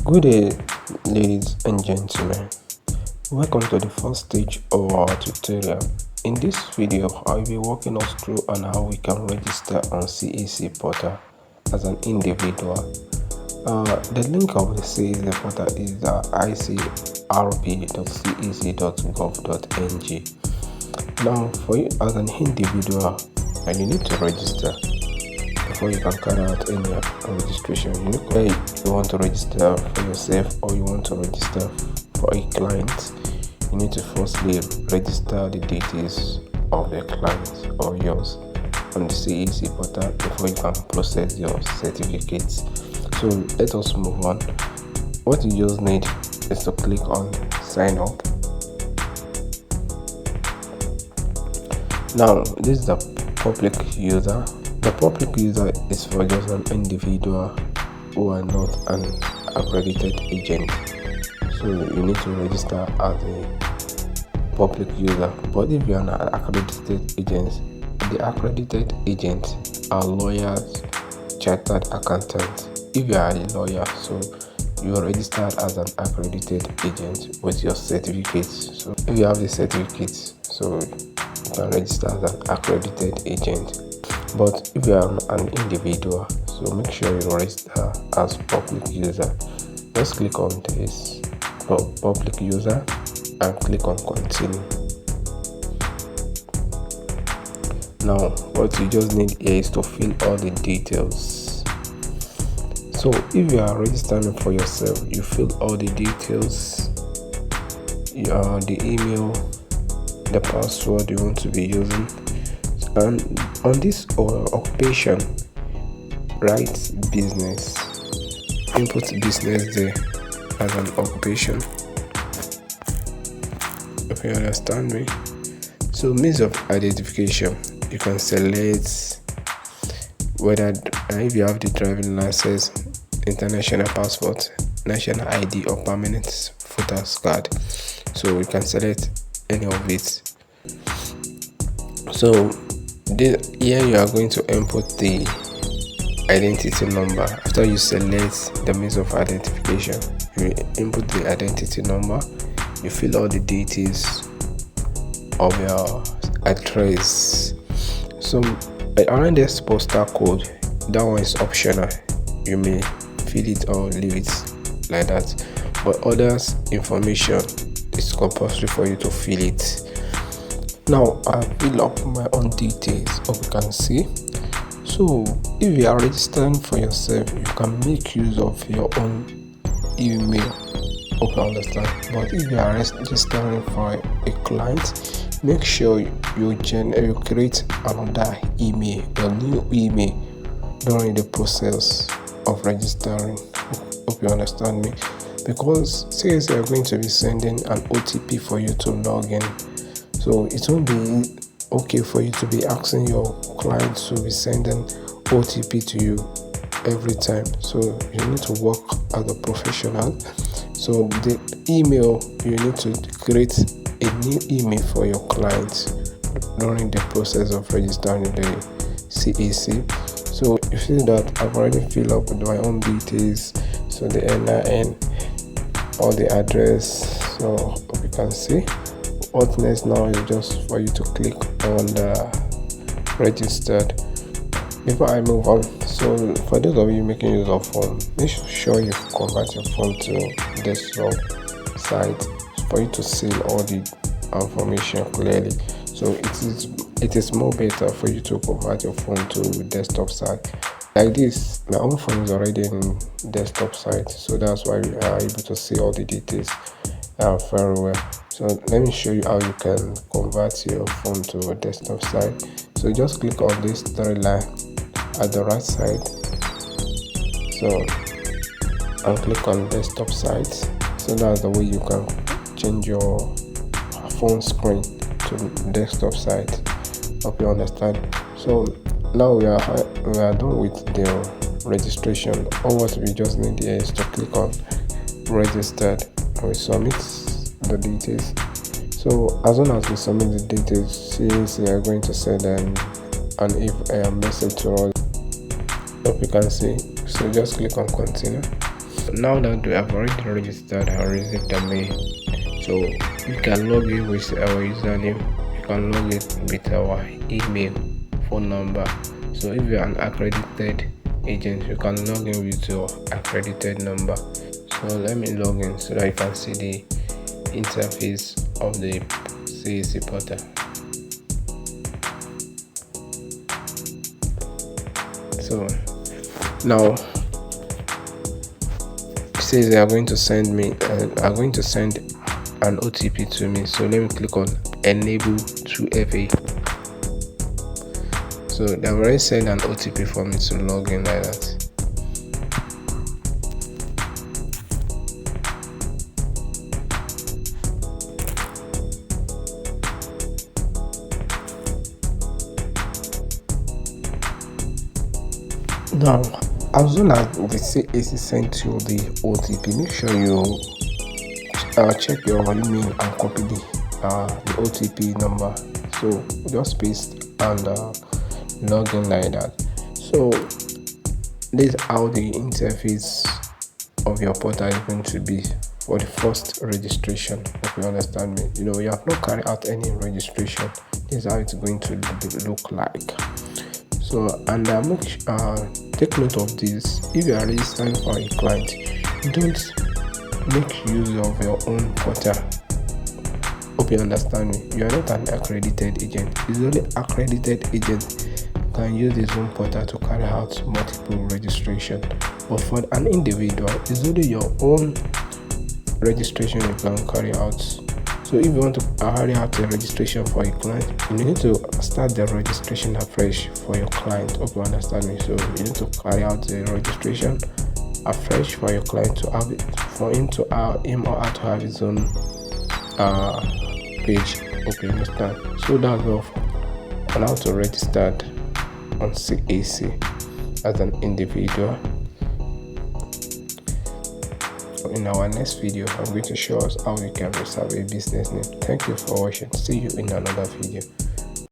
Good day, ladies and gentlemen. Welcome to the first stage of our tutorial. In this video, I will be walking us through on how we can register on CAC Portal as an individual. The link of the CAC Portal is icrp.cac.gov.ng. Now, for you as an individual, you need to register before you can carry out any registration. You want to register for yourself or you want to register for a client, you need to firstly register the details of the client or yours on the CAC portal before you can process your certificates. So let us move on. What you just need is to click on sign up. Now this is the public user. The public user is for just an individual who are not an accredited agent. So you need to register as a public user. But if you are an accredited agent, the accredited agents are lawyers, chartered accountants. If you are a lawyer, so you are registered as an accredited agent with your certificates. So if you have the certificates, so you can register as an accredited agent. But if you are an individual, so make sure you register as public user. Just click on this public user and click on continue. Now what you just need here is to fill all the details. So if you are registering for yourself, you fill all the details, the email, the password you want to be using. And on this occupation, write business, input business there as an occupation, if you understand me. So means of identification, you can select whether if you have the driving license, international passport, national ID or permanent voter's card. So you can select any of it. So here you are going to input the identity number. After you select the means of identification, you input the identity number, you fill all the details of your address. So around this postal code, that one is optional, you may fill it or leave it like that, but others information is compulsory for you to fill it. Now I fill up my own details, hope you can see. So if you are registering for yourself, you can make use of your own email, hope you understand. But if you are registering for a client, make sure you create another email, a new email during the process of registering. Hope you understand me, because since they are going to be sending an OTP for you to log in, so it won't be okay for you to be asking your clients to be sending OTP to you every time. So you need to work as a professional. So the email, you need to create a new email for your clients during the process of registering the CAC. So you see that I've already filled up with my own details. So the NIN, all the address. So hope you can see. What next now is just for you to click on the registered. Before I move on, so for those of you making use of phone, make sure you convert your phone to desktop site for you to see all the information clearly. So it is more better for you to convert your phone to desktop site. Like this, my own phone is already in desktop site, so that's why we are able to see all the details very well. So let me show you how you can convert your phone to a desktop site. So just click on this three line at the right side, so and click on desktop site. So that's the way you can change your phone screen to desktop site. Hope you understand. So now we are done with the registration. All what we just need here is to click on registered and we submit the details. So as soon as we submit the details, CAC are going to send an message to us. Hope you can see. So just click on continue. Now that we have already registered and received the mail, so you can log in with our username, you can log in with our email, phone number. So if you're an accredited agent, you can log in with your accredited number. So let me log in so that you can see the interface of the CAC portal. So now it says they are going to send an OTP to me. So let me click on enable 2FA. So they have already sent an OTP for me to log in like that. Now, as soon as the CAC sent you the OTP, make sure you check your email and copy the OTP number. So just paste and log in like that. So this is how the interface of your portal is going to be for the first registration. If you understand me, you have not carried out any registration. This is how it's going to look like. So and take note of this: if you are registering for a client, don't make use of your own portal. Hope you understand me. You are not an accredited agent. It's only accredited agent can use his own portal to carry out multiple registration. But for an individual, it's only your own registration you can carry out. So if you want to carry out a registration for a client, you need to start the registration afresh for your client. Hope you understand me. So you need to carry out the registration afresh for your client to have it, for him or her to have his own page. Hope you understand. So that's all on how to register on CAC as an individual. In our next video, I'm going to show us how we can reserve a business name. Thank you for watching. See you in another video.